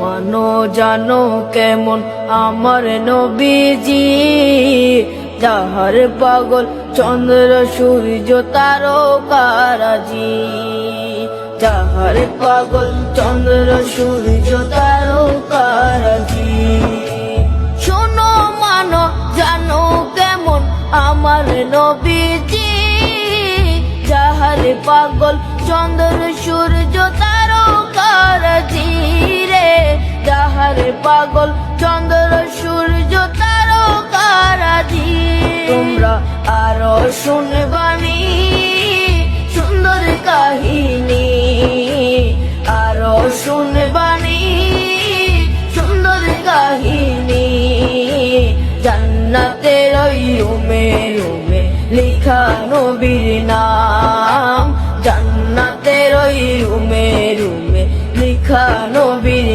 মানো জানো কেমন আমার নবীজি, যাহার পাগল চন্দ্র সূর্য তারকারাজি, যাহার পাগল চন্দ্র সূর্য তারকারাজি। শোনো মানো জানো কেমন আমার নবীজি, যাহার পাগল চন্দ্র সূর্য তারকারাজি রে, যাহার পাগল চন্দ্র সূর্য তারকারাজি। তোমরা আরো শুনবানি সুন্দর কাহিনী, আরো শুনবানি সুন্দর কাহিনী। জান্নাতের ওই রুমে রুমে লিখা নবীর নাম, জান্নাতের ওই রুমে রুমে লিখা নবীর